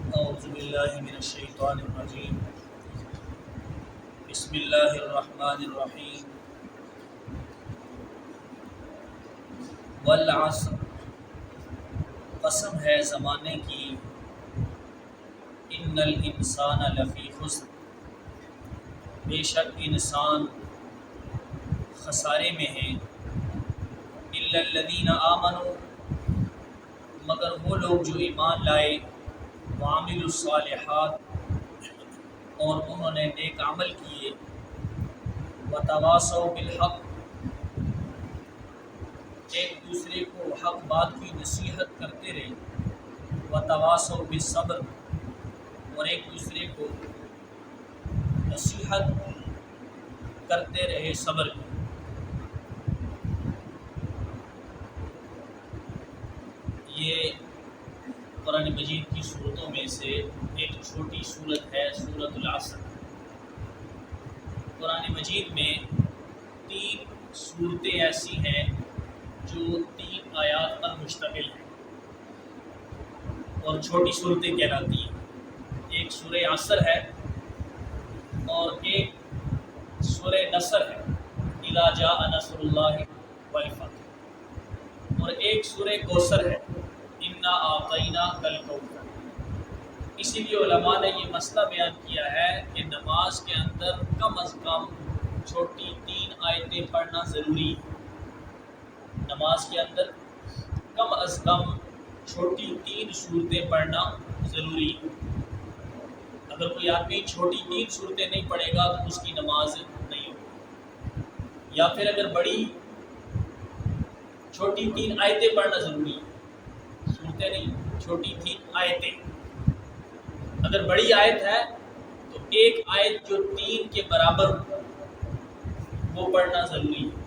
اعوذ باللہ من الشیطان الرجیم بسم اللہ الرحمن الرحیم والعصر، قسم ہے زمانے کی، ان الانسان لفی خسر، بے شک انسان خسارے میں ہے، الا الذین آمنوا، مگر وہ لوگ جو ایمان لائے، وعملوا الصالحات، اور انہوں نے نیک عمل کیے، وتواصوا بالحق، ایک دوسرے کو حق بات کی نصیحت کرتے رہے، وتواصوا بالصبر، اور ایک دوسرے کو نصیحت کرتے رہے صبر کی۔ یہ قرآن مجید کی صورتوں میں سے ایک چھوٹی صورت ہے، سورۃ العصر۔ قرآن مجید میں 3 صورتیں ایسی ہیں جو 3 آیات پر مشتمل ہیں اور چھوٹی صورتیں کہلاتی ہیں۔ ایک سورہ عصر ہے اور ایک سورہ نصر ہے، اذا جاء نصر اللہ والفتح، اور ایک سورہ کوثر ہے، انا اعطیناک الکوثر۔ اسی لیے علماء نے یہ مسئلہ بیان کیا ہے کہ نماز کے اندر کم از کم چھوٹی 3 آیتیں پڑھنا ضروری ہے۔ نماز کے اندر کم از کم چھوٹی 3 صورتیں پڑھنا ضروری ہے۔ اگر کوئی آدمی چھوٹی 3 صورتیں نہیں پڑھے گا تو اس کی نماز نہیں ہوگی، یا پھر اگر بڑی چھوٹی 3 آیتیں پڑھنا ضروری ہے، صورتیں نہیں، چھوٹی 3 آیتیں۔ اگر بڑی آیت ہے تو ایک آیت جو 3 کے برابر ہو وہ پڑھنا ضروری ہے۔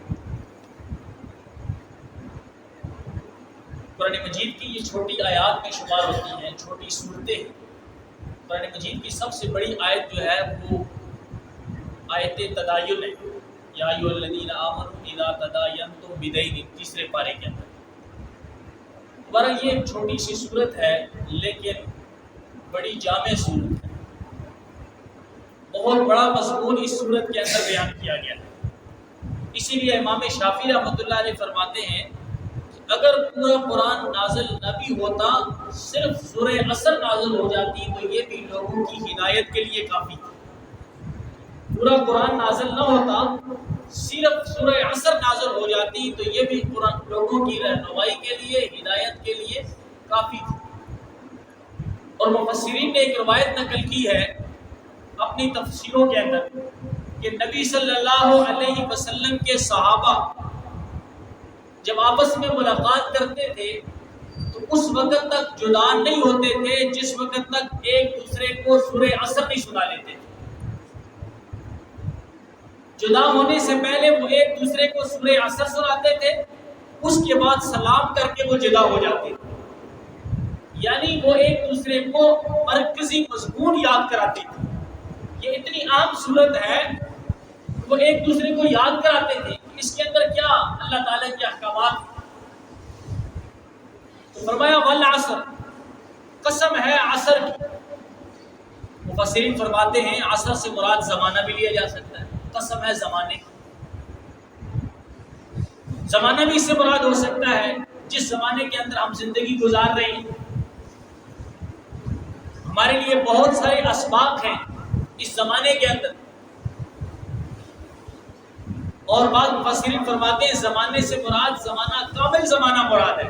قرآن مجید کی یہ چھوٹی آیات میں شمار ہوتی ہیں، چھوٹی صورتیں ہیں۔ قرآن مجید کی سب سے بڑی آیت جو ہے وہ آیت تداین ہے، یا ایھا الذین آمنوا اذا تداینتم بدین، 3 پارے کے اندر۔ بہرحال یہ ایک چھوٹی سی صورت ہے لیکن بڑی جامع صورت ہے، بہت بڑا مضمون اس صورت کے اندر بیان کیا گیا ہے۔ اسی لیے امام شافعی رحمۃ اللہ علیہ فرماتے ہیں کہ اگر پورا قرآن نازل نہ بھی ہوتا، صرف سورہ عصر نازل ہو جاتی تو یہ بھی لوگوں کی ہدایت کے لیے کافی تھی۔ پورا قرآن نازل نہ ہوتا، صرف سورہ عصر نازل ہو جاتی تو یہ بھی قرآن لوگوں کی رہنمائی کے لیے، ہدایت کے لیے کافی تھی۔ اور مفسرین نے ایک روایت نقل کی ہے اپنی تفسیروں کے اندر کہ نبی صلی اللہ علیہ وسلم کے صحابہ جب آپس میں ملاقات کرتے تھے تو اس وقت تک جدا نہیں ہوتے تھے جس وقت تک ایک دوسرے کو سورہ عصر نہیں سنا لیتے تھے۔ جدا ہونے سے پہلے وہ ایک دوسرے کو سورہ عصر سناتے تھے، اس کے بعد سلام کر کے وہ جدا ہو جاتے تھے، یعنی وہ ایک دوسرے کو مرکزی مضمون یاد کراتے تھے۔ یہ اتنی عام صورت ہے، وہ ایک دوسرے کو یاد کراتے تھے اس کے اندر کیا اللہ تعالیٰ کے احکامات ہیں۔ تو فرمایا والعصر، قسم ہے عصر کی۔ مفسرین فرماتے ہیں عصر سے مراد زمانہ بھی لیا جا سکتا ہے، قسم ہے زمانے کی۔ زمانہ بھی اس سے مراد ہو سکتا ہے جس زمانے کے اندر ہم زندگی گزار رہے ہیں۔ ہمارے لیے بہت سارے اسباق ہیں اس زمانے کے اندر، اور بعض مفسرین فرماتے ہیں زمانے سے مراد زمانہ کامل زمانہ مراد ہے۔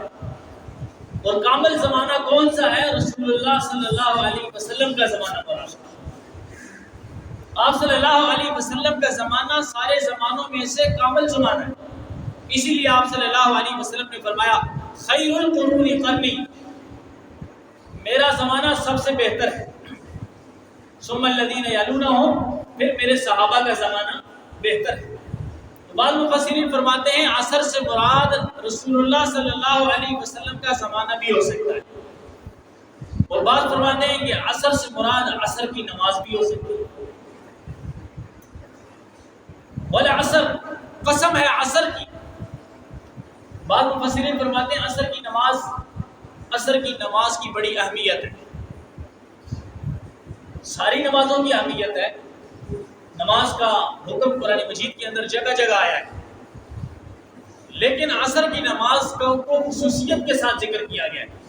اور کامل زمانہ کون سا ہے؟ رسول اللہ صلی اللہ علیہ وسلم کا زمانہ مراد ہے۔ آپ صلی اللہ علیہ وسلم کا زمانہ سارے زمانوں میں سے کامل زمانہ ہے۔ اسی لیے آپ صلی اللہ علیہ وسلم نے فرمایا خیر القرون قرنی، میرا زمانہ سب سے بہتر ہے، ثم الذین یلونہم، پھر میرے صحابہ کا زمانہ بہتر ہے۔ تو بعض مفسرین فرماتے ہیں عصر سے مراد رسول اللہ صلی اللہ علیہ وسلم کا زمانہ بھی ہو سکتا ہے، اور بعض فرماتے ہیں کہ عصر سے مراد عصر کی نماز بھی ہو سکتی ہے۔ والعصر، قسم ہے عصر کی۔ بعض مفسرین فرماتے ہیں عصر کی نماز کی بڑی اہمیت ہے۔ ساری نمازوں کی اہمیت ہے، نماز کا حکم قرآن مجید کے اندر جگہ جگہ آیا ہے، لیکن عصر کی نماز کو خصوصیت کے ساتھ ذکر کیا گیا ہے۔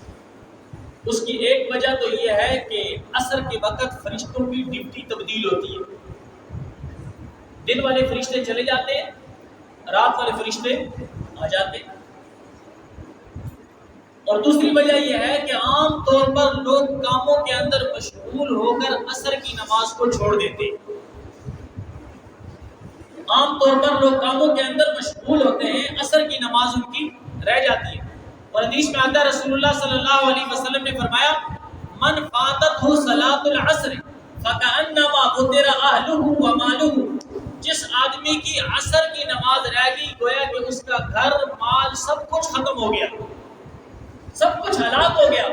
اس کی ایک وجہ تو یہ ہے کہ عصر کے وقت فرشتوں کی ڈیوٹی تبدیل ہوتی ہے، دن والے فرشتے چلے جاتے ہیں، رات والے فرشتے آ جاتے ہیں۔ اور دوسری وجہ یہ ہے کہ عام طور پر لوگ کاموں کے اندر مشغول ہو کر عصر کی نماز کو چھوڑ دیتے ہیں، عام طور پر لوگ کاموں کے اندر مشغول ہوتے ہیں، عصر کی نماز ان کی رہ جاتی ہے۔ اور حدیث میں آتا ہے، رسول اللہ صلی اللہ علیہ وسلم نے فرمایا، من فاتتہ صلاۃ العصر فکأنما بتر اہلہ ومالہ، جس آدمی کی عصر کی نماز رہ گئی گویا کہ اس کا گھر مال سب کچھ ختم ہو گیا، سب کچھ ہلاک ہو گیا۔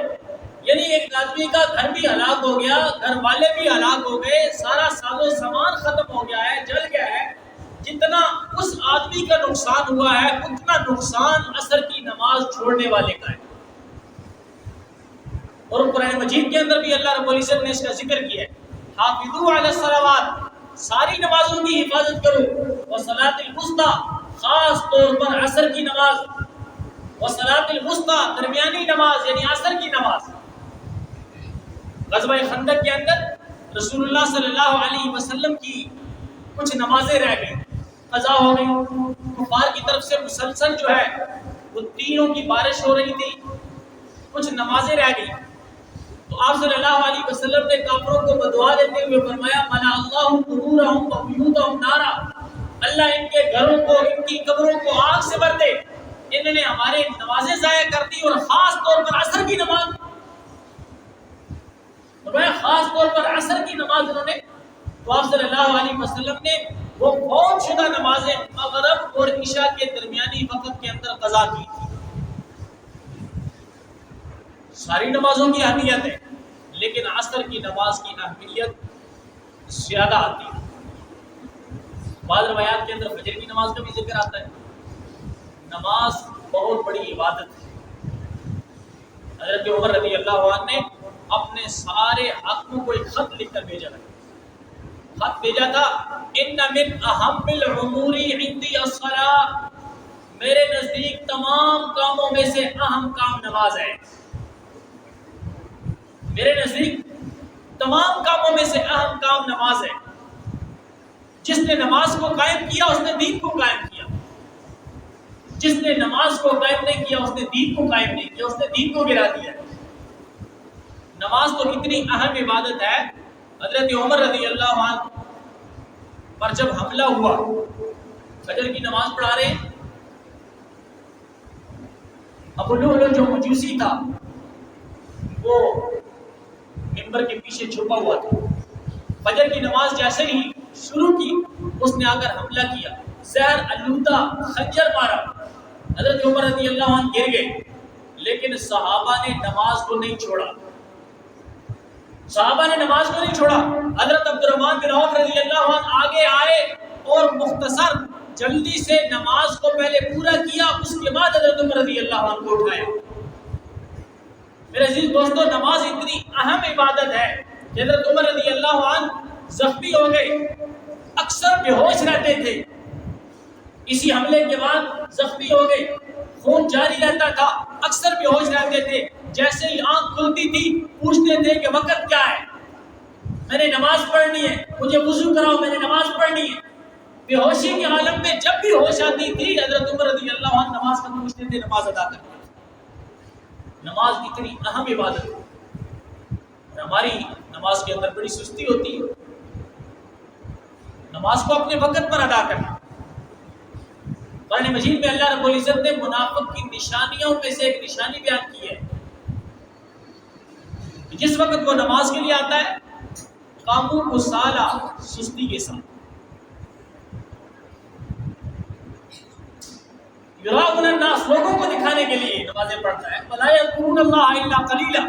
یعنی ایک آدمی کا گھر بھی ہلاک ہو گیا، گھر والے بھی ہلاک ہو گئے، سارا ساز و سامان ختم ہو گیا ہے، جل گیا ہے۔ جتنا اس آدمی کا نقصان ہوا ہے اتنا نقصان عصر کی نماز چھوڑنے والے کا ہے۔ اور قرآن مجید کے اندر بھی اللہ رب العزت نے اس کا ذکر کیا ہے، حافظوا علی الصلوات، ساری نمازوں کی حفاظت کرو، والصلاۃ الوسطی، خاص طور پر عصر کی نماز، والصلاۃ الوسطی، درمیانی نماز یعنی عصر کی نماز۔ غزوہ خندق کے اندر رسول اللہ صلی اللہ علیہ وسلم کی کچھ نمازیں رہ گئی، قضا ہو گئی، کفار کی طرف سے مسلسل جو ہے وہ تینوں کی بارش ہو رہی تھی، کچھ نمازیں رہ گئی۔ تو آپ صلی اللہ علیہ وسلم نے کافروں کو بدعا دیتے ہوئے فرمایا، ملا اللہ قبورہم وبیوتہم نارا، اللہ ان کے گھروں کو، ان کی قبروں کو آگ سے بھر دے، انہوں نے ہمارے نمازیں ضائع کر دی، اور خاص طور پر عصر کی نماز، فرمایا خاص طور پر عصر کی نماز انہوں نے۔ تو آپ صلی اللہ علیہ وسلم نے وہ فوت شدہ نمازیں مغرب اور عشاء کے درمیانی وقت کے اندر قضا کی تھی۔ ساری نمازوں کی اہمیت ہے، لیکن عصر کی نماز کی اہمیت زیادہ آتی ہے۔ بعض روایات کے اندر فجر کی نماز کا بھی ذکر آتا ہے۔ نماز بہت بڑی عبادت ہے۔ حضرت عمر رضی اللہ عنہ نے اپنے سارے حاکموں کو ایک خط لکھ کر بھیجا تھا، خط بھیجا تھا، ان من اہم الامور عندی الصلاۃ، میرے نزدیک تمام کاموں میں سے اہم کام نماز ہے، میرے نزدیک تمام کاموں میں سے اہم کام نماز ہے۔ جس نے نماز کو قائم کیا اس نے دین کو قائم کیا، جس نے نماز کو قائم نہیں کیا اس نے دین کو قائم نہیں کیا، اس نے دین کو گرا دیا۔ نماز تو اتنی اہم عبادت ہے، حضرت عمر رضی اللہ عنہ پر جب حملہ ہوا، فجر کی نماز پڑھا رہے، ابو لؤلؤ جو مجوسی تھا وہ منبر کے پیچھے چھپا ہوا تھا، فجر کی نماز جیسے ہی شروع کی اس نے آ کر حملہ کیا، زہر آلودہ خنجر مارا، حضرت عمر رضی اللہ عنہ گر گئے، لیکن صحابہ نے نماز کو نہیں چھوڑا، صحابہ نے نماز کو نہیں چھوڑا۔ حضرت عبد الرحمن بن عوف رضی اللہ عنہ آگے آئے اور مختصر جلدی سے نماز کو پہلے پورا کیا، اس کے بعد حضرت عمر رضی اللہ عنہ کو اٹھایا۔ میرے عزیز دوستو، نماز اتنی اہم عبادت ہے کہ حضرت عمر رضی اللہ عنہ زخمی ہو گئے، اکثر بے ہوش رہتے تھے، اسی حملے کے بعد زخمی ہو گئے، خون جاری رہتا تھا، اکثر بے ہوش رہتے تھے، جیسے ہی آنکھ کھلتی تھی پوچھتے تھے کہ وقت کیا ہے، میں نے نماز پڑھنی ہے، مجھے وضو کراؤ، میں نے نماز پڑھنی ہے۔ بے ہوشی کے عالم میں جب بھی ہوش آتی تھی حضرت عمر رضی اللہ عنہ نماز کا پوچھتے تھے، نماز ادا کرتے تھے۔ نماز اتنی اہم عبادت ہے، اور ہماری نماز کے اندر بڑی سستی ہوتی ہے۔ نماز کو اپنے وقت پر ادا کرنا۔ قرآن مجید میں اللہ رب العزت نے منافق کی نشانیوں میں سے ایک نشانی بیان کی ہے کہ جس وقت وہ نماز کے لیے آتا ہے کاموں کو سالہ سستی کے ساتھ، یراؤن الناس، لوگوں کو دکھانے کے لیے نمازیں پڑھتا ہے، ولا یذکرون اللہ الا قلیلا،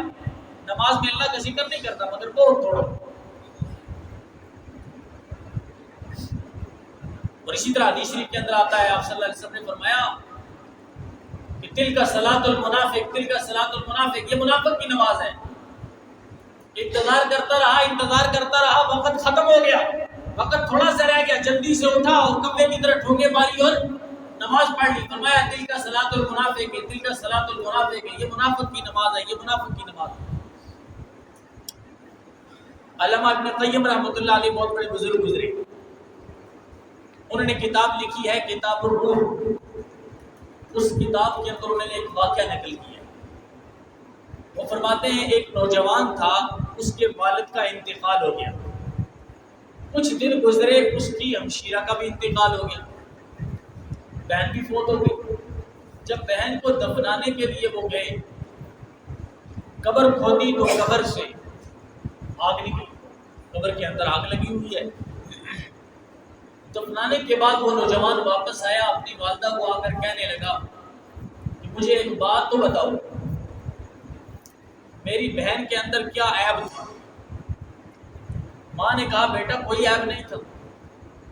نماز میں اللہ کا ذکر نہیں کرتا مگر بہت تھوڑا۔ اور اسی طرح حدیث شریف کے اندر آتا ہے، آپ صلی اللہ علیہ وسلم نے فرمایا کہ تلک صلاۃ المنافق، تلک صلاۃ المنافق، یہ منافق کی نماز ہے۔ انتظار کرتا رہا، وقت ختم ہو گیا، وقت تھوڑا سا رہ گیا، جلدی سے اٹھا اور کمرے کی طرف ٹھونکے ماری اور نماز پڑھ لی۔ فرمایا دل کا صلاۃ المنافق ہے، دل کا صلاۃ المنافق ہے، یہ منافق کی نماز ہے، یہ منافق کی نماز ہے۔ علامہ ابن قیم رحمۃ اللہ علیہ بہت بڑے بزرگ گزرے، انہوں نے کتاب لکھی ہے کتاب الروح۔ اس کتاب کے اندر انہوں نے ایک واقعہ نقل کیا ہے۔ وہ فرماتے ہیں ایک نوجوان تھا، اس کے والد کا انتقال ہو گیا، کچھ دن گزرے، اس کی ہمشیرہ کا بھی انتقال ہو گیا، بہن بھی فوت ہو گئی۔ جب بہن کو دفنانے کے لیے وہ گئے، قبر کھودی تو قبر سے آگ نکلی، قبر کے اندر آگ لگی ہوئی ہے۔ دفنانے کے بعد وہ نوجوان واپس آیا، اپنی والدہ کو آ کر کہنے لگا کہ مجھے ایک بات تو بتاؤ، میری بہن کے اندر کیا عیب تھا؟ ماں نے کہا بیٹا کوئی عیب نہیں تھا۔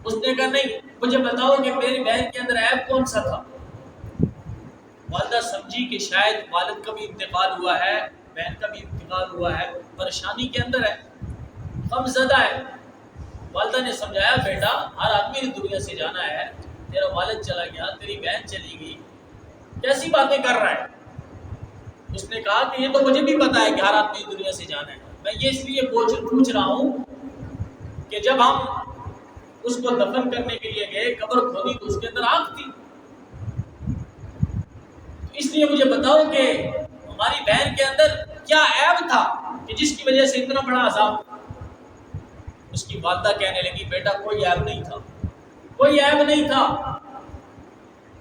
اس نے کہا نہیں، مجھے بتاؤ کہ میری بہن کے اندر عیب کون سا تھا؟ والدہ سمجھی کہ شاید والد کا بھی انتقال ہوا ہے، بہن کا بھی انتقال ہوا ہے، پریشانی کے اندر ہے، غم زدہ ہے۔ والدہ نے سمجھایا بیٹا ہر آدمی نے دنیا سے جانا ہے، تیرا والد چلا گیا، تیری بہن چلی گئی، کیسی باتیں کر رہا ہے؟ اس نے کہا کہ یہ تو مجھے بھی پتا ہے کہ ہر آدمی دنیا سے جانا ہے، میں یہ اس لیے پوچھ رہا ہوں کہ جب ہم اس کو دفن کرنے کے لیے گئے، قبر کھودی تو اس کے اندر آگ تھی، اس لیے مجھے بتاؤ کہ ہماری بہن کے اندر کیا عیب تھا کہ جس کی وجہ سے اتنا بڑا عذاب؟ اس کی والدہ کہنے لگی بیٹا کوئی عیب نہیں تھا، کوئی عیب نہیں تھا،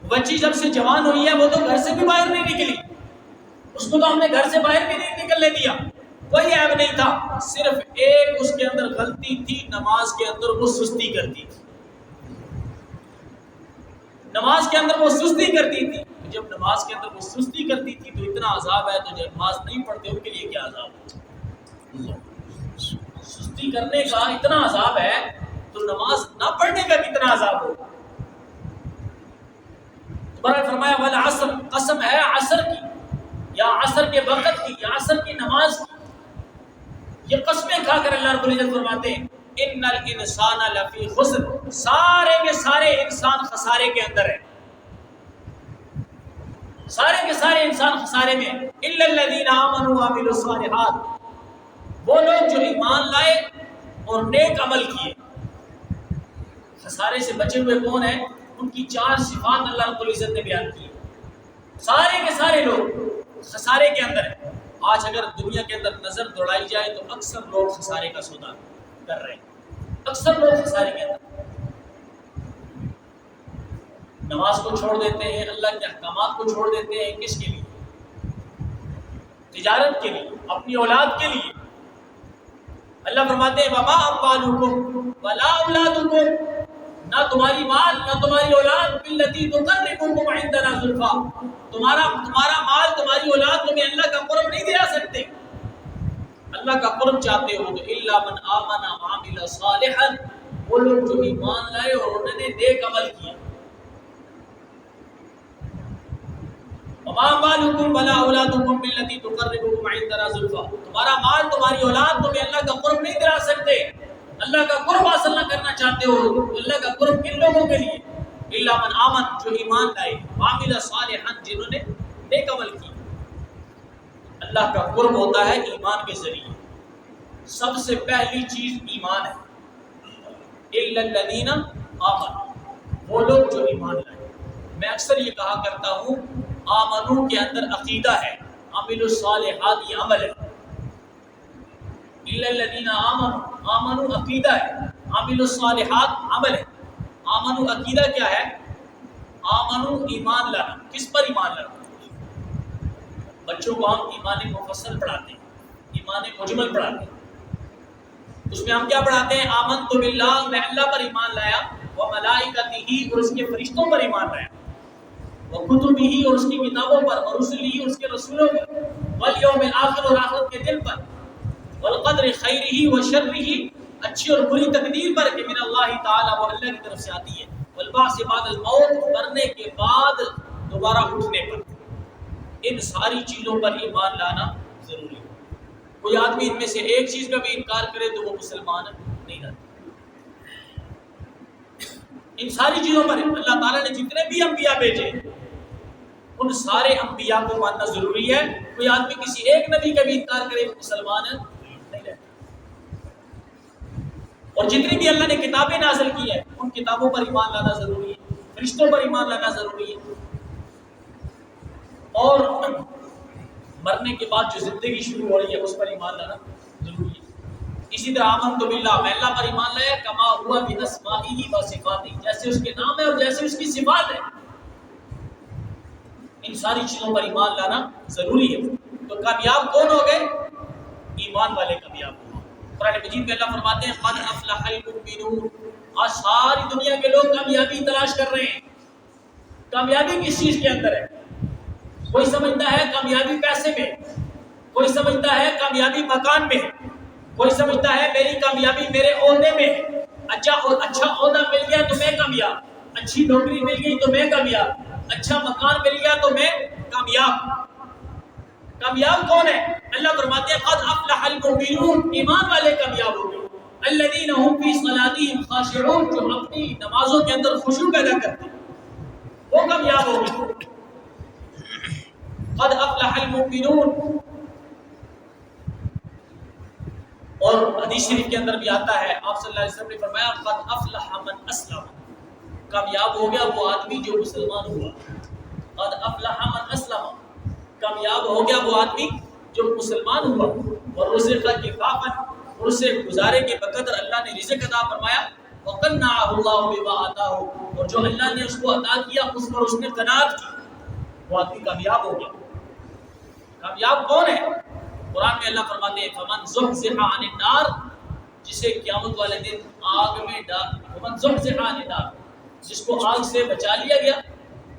بچی جب سے جوان ہوئی ہے وہ تو گھر سے بھی باہر نہیں نکلی، اس کو تو ہم نے گھر سے باہر بھی نہیں نکلنے دیا، کوئی عیب نہیں تھا، صرف ایک اس کے اندر غلطی تھی، نماز کے اندر وہ سستی کرتی تھی، نماز کے اندر وہ سستی کرتی تھی۔ جب نماز کے اندر وہ سستی کرتی تھی تو اتنا عذاب ہے، تو جب نماز نہیں پڑھتے ان کے لیے کیا عذاب ہے؟ سستی کرنے کا اتنا عذاب ہے تو نماز نہ پڑھنے کا کتنا عذاب ہو؟ دوبارہ فرمایا والعصر، قسم ہے عصر کی، یا عصر کے وقت کی، یا عصر کی نماز کی، یہ قسمیں کھا کر اللہ رب العزت فرماتے ہیں ان الانسان لفی خسر، سارے کے سارے انسان خسارے کے اندر ہیں، سارے کے سارے انسان خسارے میں، الا الذین آمنوا وعملوا الصالحات، وہ لوگ جو ایمان لائے اور نیک عمل کیے۔ خسارے سے بچے ہوئے کون ہیں؟ ان کی چار صفات اللہ رب العزت نے بیان کی، سارے کے سارے لوگ خسارے کے اندر ہیں۔ آج اگر دنیا کے اندر نظر دوڑائی جائے تو اکثر لوگ خسارے کا سودا کر رہے ہیں، اکثر لوگ خسارے کے اندر، نماز کو چھوڑ دیتے ہیں، اللہ کے احکامات کو چھوڑ دیتے ہیں، کس کے لیے؟ تجارت کے لیے، اپنی اولاد کے لیے۔ اللہ فرماتے ہیں وما اموالکم ولا اولادکم، نہ تمہاری مال نہ تمہاری اولاد بالتی تقربکم عندنا زلفا، تمہارا مال تمہاری اولاد تمہیں اللہ کا قرب نہیں دلا سکتے، اللہ کا قرب چاہتے ہو تو الا من آمن وعمل صالحا، وہ لوگ جو ایمان لائے اور انہوں نے نیک عمل کیا۔ وما اموالکم ولا اولادکم بالتی تقربکم عندنا زلفا، تمہارا مال تمہاری اولاد تمہیں اللہ کا قرب نہیں دلا سکتے، اللہ کا قرب حاصل نہ کرنا چاہتے ہو تو اللہ کا قرب کن لوگوں کے لیے؟ الا من آمن، جو ایمان لائے، وعمل صالحا، جنہوں نے نیک عمل کی۔ اللہ کا قرب ہوتا ہے ایمان کے ذریعے، سب سے پہلی چیز ایمان ہے، الا الذین آمنوا، وہ لوگ جو ایمان لائے۔ میں اکثر یہ کہا کرتا ہوں آمنو کے اندر عقیدہ ہے، عمل الصالحات یہ عمل ہے، الا الذین آمنوا، آمنو عقیدہ ہے، عمل الصالحات عمل ہے۔ آمنو عقیدہ کیا ہے؟ آمنو ایمان لانا، کس پر ایمان لانا؟ بچوں کو ہم ایمان مفصل پڑھاتے ہیں، ایمان مجمل پڑھاتے ہیں، اس میں ہم کیا پڑھاتے ہیں؟ آمنت باللہ، میں اللہ پر ایمان لایا، وملائکتہ، اور اس کے فرشتوں پر ایمان لایا، وکتبہ، اور اس کی کتابوں پر، ورسلہ، اور اس کے رسولوں پر، والیوم الآخر، اور آخرت کے دن پر، والقدر خیرہ وشرہ، اچھی اور بری تقدیر پر کہ من اللہ تعالی، وہ اللہ کی طرف سے آتی ہے، والبعث بعد الموت، مرنے کے بعد دوبارہ اٹھنے پر، ان ساری چیزوں پر ایمان لانا ضروری ہے۔ کوئی آدمی ان میں سے ایک چیز کا بھی انکار کرے تو وہ مسلمان نہیں رہتا۔ ان ساری چیزوں پر اللہ تعالیٰ نے جتنے بھی انبیاء بھیجے ان سارے انبیاء کو ماننا ضروری ہے۔ کوئی آدمی کسی ایک نبی کا بھی انکار کرے تو مسلمان نہیں رہتا۔ اور جتنی بھی اللہ نے کتابیں نازل کی ہیں ان کتابوں پر ایمان لانا ضروری ہے، فرشتوں پر ایمان لانا ضروری ہے، اور مرنے کے بعد جو زندگی شروع ہو رہی ہے اس پر ایمان لانا ضروری ہے۔ اسی طرح آمنت باللہ، میں اللہ پر ایمان لایا، کما ہوا باسمائہ و صفاتہ، جیسے اس کے نام ہے اور جیسے اس کی صفات ہے، ان ساری چیزوں پر ایمان لانا ضروری ہے۔ تو کامیاب کون ہو گئے؟ ایمان والے کامیاب ہو گئے۔ قرآن مجید میں اللہ فرماتے ہیں قد افلح المؤمنون، آج ساری دنیا کے لوگ کامیابی تلاش کر رہے ہیں۔ کامیابی کس چیز کے اندر ہے؟ کوئی سمجھتا ہے کامیابی پیسے میں، کوئی سمجھتا ہے کامیابی مکان میں، کوئی سمجھتا ہے میری کامیابی میرے عہدے میں، اچھا عہدہ مل گیا تو میں کامیاب، اچھی نوکری مل گئی تو میں کامیاب، اچھا مکان مل گیا تو میں کامیاب۔ کامیاب کون ہے؟ اللہ فرماتے ہیں قد افلح المؤمنون، ایمان والے کامیاب ہو گئے، الذین هم فی صلاتهم خاشعون، جو اپنی نمازوں کے اندر خشوع پیدا کرتے ہیں وہ کامیاب ہو گئے۔ قد افلح المؤمنون، اور حدیث شریف کے اندر بھی آتا ہے، آپ صلی اللہ علیہ وسلم نے فرمایا قد افلح من اسلم، کامیاب ہو گیا وہ آدمی جو مسلمان ہوا۔ قد افلح من اسلم، کامیاب ہو گیا وہ آدمی جو مسلمان ہوا۔ اور رزق کفافا، اور اسے گزارے کے بقدر اللہ نے رزق عطا فرمایا۔ وقنعہ اللہ بما آتاہ، اور جو اللہ نے اس کو عطا کیا اس پر اس نے قناعت کی، وہ آدمی کامیاب ہو گیا۔ کامیاب کون ہے؟ قرآن میں اللہ فرماتے ہیں فمن زحزح عن النار، جسے قیامت والے دن آگ میں فمن زحزح عن النار، جس کو آگ سے بچا لیا گیا،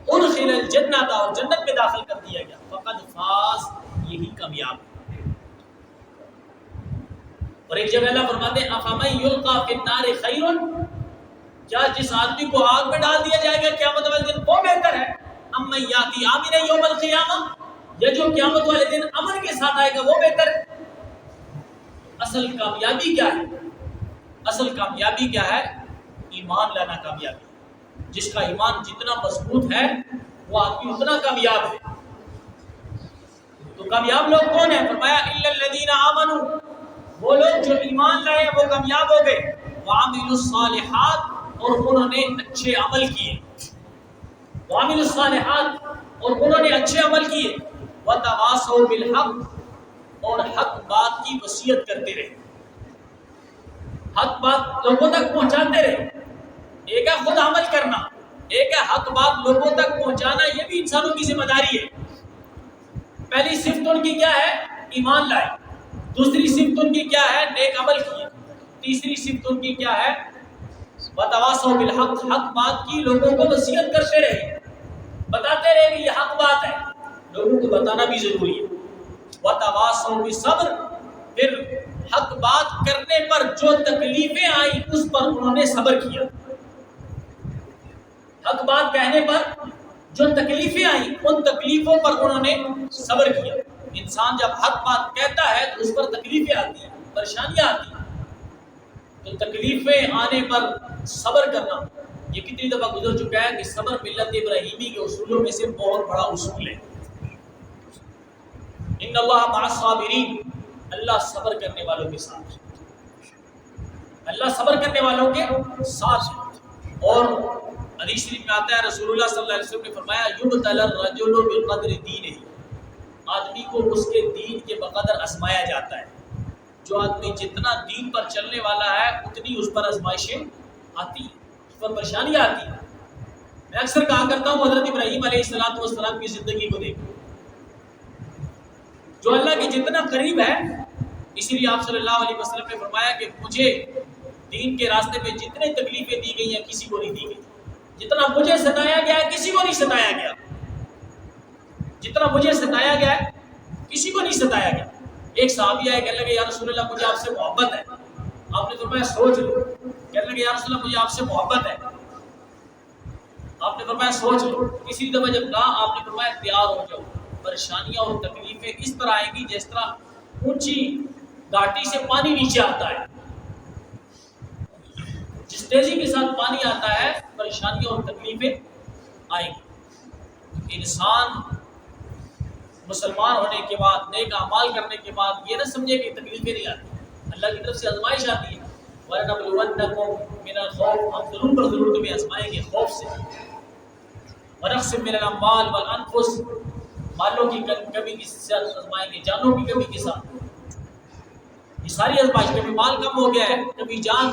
ادخل الجنہ، اور جنت میں داخل کر دیا گیا، فقد فاز، یہی کامیاب ہے۔ اور ایک جگہ اللہ فرماتے ہیں افمن یلقی فی النار خیر، کیا جس آدمی کو آگ میں ڈال دیا جائے گا قیامت والے دن وہ بہتر ہے، امن یاتی آمنا یوم القیامہ، یا جو قیامت والے دن امن کے ساتھ آئے گا وہ بہتر ہے۔ اصل کامیابی کیا ہے؟ اصل کامیابی کیا ہے؟ ایمان لانا کامیابی۔ جس کا ایمان جتنا مضبوط ہے وہ آدمی اتنا کامیاب ہے۔ تو کامیاب لوگ کون ہیں؟ فرمایا الا الذین آمنوا، وہ لوگ جو ایمان لائے وہ کامیاب ہو گئے، وعملوا الصالحات، اور انہوں نے اچھے عمل کیے، وعملوا الصالحات، اور انہوں نے اچھے عمل کیے، وتواصوا بالحق، اور حق بات کی وصیت کرتے رہے، حق بات لوگوں تک پہنچاتے رہے۔ ایک ہے خود عمل کرنا، ایک ہے حق بات لوگوں تک پہنچانا، یہ بھی انسانوں کی ذمہ داری ہے۔ پہلی صفت ان کی کیا ہے؟ ایمان لائے۔ دوسری صفت ان کی کیا ہے؟ نیک عمل کیے۔ تیسری صفت ان کی کیا ہے؟ وتواصوا بالحق، حق بات کی لوگوں کو وصیت کرتے رہے، بتاتے رہے کہ یہ حق بات ہے، لوگوں کو بتانا بھی ضروری ہے۔ وتواصوا بالصبر، پھر حق بات کرنے پر جو تکلیفیں آئیں اس پر انہوں نے صبر کیا۔ حق بات کہنے پر جو تکلیفیں آئیں ان تکلیفوں پر انہوں نے صبر کیا۔ انسان جب حق بات کہتا ہے تو اس پر تکلیفیں آتی ہیں، پریشانیاں آتی ہیں، تو تکلیفیں آنے پر صبر کرنا، یہ کتنی دفعہ گزر چکا ہے کہ صبر ملت ابراہیمی کے اصولوں میں سے بہت بڑا اصول ہے۔ ان اللہ مع الصابرین، اللہ صبر کرنے والوں کے ساتھ، اللہ صبر کرنے والوں کے ساتھ۔ اور حدیث شریف میں آتا ہے رسول اللہ صلی اللہ علیہ وسلم نے فرمایا یبتلی الرجل بقدر دینہ، آدمی کو اس کے دین کے بقدر آزمایا جاتا ہے۔ جو آدمی جتنا دین پر چلنے والا ہے اتنی اس پر آزمائشیں آتی ہیں، اس پر پریشانیاں آتی ہیں۔ میں اکثر کہا کرتا ہوں حضرت ابراہیم علیہ السلام کی زندگی کو دیکھو، جو اللہ کے جتنا قریب ہے، اسی لیے آپ صلی اللہ علیہ وسلم نے فرمایا کہ مجھے دین کے راستے پہ جتنے تکلیفیں دی گئی ہیں کسی کو نہیں دی گئی، جتنا مجھے ستایا گیا ہے کسی کو نہیں ستایا گیا، جتنا مجھے ستایا گیا ہے کسی کو نہیں ستایا گیا۔ ایک صحابی آئے، کہنے لگے یا رسول اللہ مجھے آپ سے محبت ہے، آپ نے فرمایا سوچ لو۔ کہنے لگے یا رسول اللہ مجھے آپ سے محبت ہے، آپ نے فرمایا سوچ لو۔ کسی دفعہ جب کہا آپ نے فرمایا تیار ہو جاؤ، پریشانیاں اور تکلیفیں اس طرح آئیں گی جس طرح اونچی گھاٹی سے پانی نیچے آتا ہے، جس تیزی کے ساتھ پانی آتا ہے پریشانیاں اور تکلیفیں آئیں گی۔ انسان مسلمان ہونے کے بعد، نیک اعمال کرنے کے بعد یہ نہ سمجھے کہ تکلیفیں نہیں آتی، اللہ کی طرف سے آزمائش آتی ہے۔ وَلَنَبْلُوَنَّكُم مِّنَ الْخَوْفِ، ہم ضرور پر ضرور تمہیں آزمائیں گے خوف سے، وَنَقْصٍ مِّنَ الْأَمْوَالِ وَالْأَنفُسِ، مالوں کی کمی کے ساتھ آزمائیں گے، جانوں کی کمی کے ساتھ۔ یہ ساری آزمائش، کبھی مال کم ہو گیا ہے، کبھی جان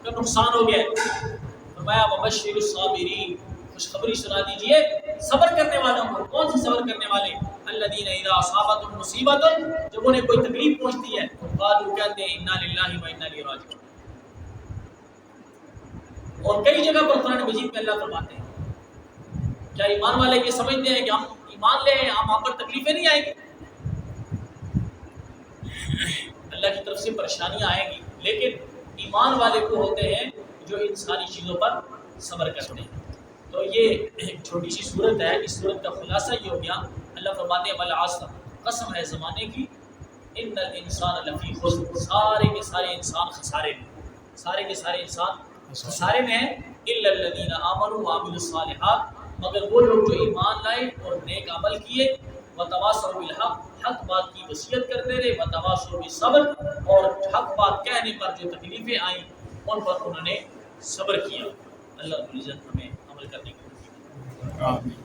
کا نقصان ہو گیا ہے۔ فرمایا وَبَشِّرِ الصَّابِرِينَ، خوشخبری سنا دیجئے صبر کرنے والوں کو۔ کون سے صبر کرنے والے؟ الذین اذا اصابتهم مصیبۃ، جب انہیں کوئی تکلیف پہنچتی ہے قالوا، کہتے ہیں انا للہ و انا الیہ راجعون۔ اور کئی جگہ پر قرآن مجید میں اللہ فرماتے ہیں، کیا ایمان والے یہ سمجھتے ہیں کہ ہم ایمان لے ہیں ہم پر تکلیفیں نہیں آئیں گی؟ اللہ کی طرف سے پریشانیاں آئیں گی، لیکن ایمان والے کو ہوتے ہیں جو ان ساری چیزوں پر صبر کرتے ہیں۔ تو یہ ایک چھوٹی سی صورت ہے، اس صورت کا خلاصہ یہ ہو گیا، اللہ فرماتے ہیں والعصر، قسم ہے زمانے کی، ان الانسان لفی خسر، سارے کے سارے انسان خسارے میں، سارے کے سارے انسان خسارے میں ہیں، الا الذین آمنوا وعملوا الصالحات، مگر وہ لوگ جو ایمان لائے اور نیک عمل کیے، وتواصوا بالحق، حق بات کی وصیت کرتے رہے، وتواصوا بالصبر، اور حق بات کہنے پر جو تکلیفیں آئیں ان پر انہوں نے صبر کیا۔ اللہ رب العزت ہمیں عمل کرنے کی توفیق دے۔ آمین۔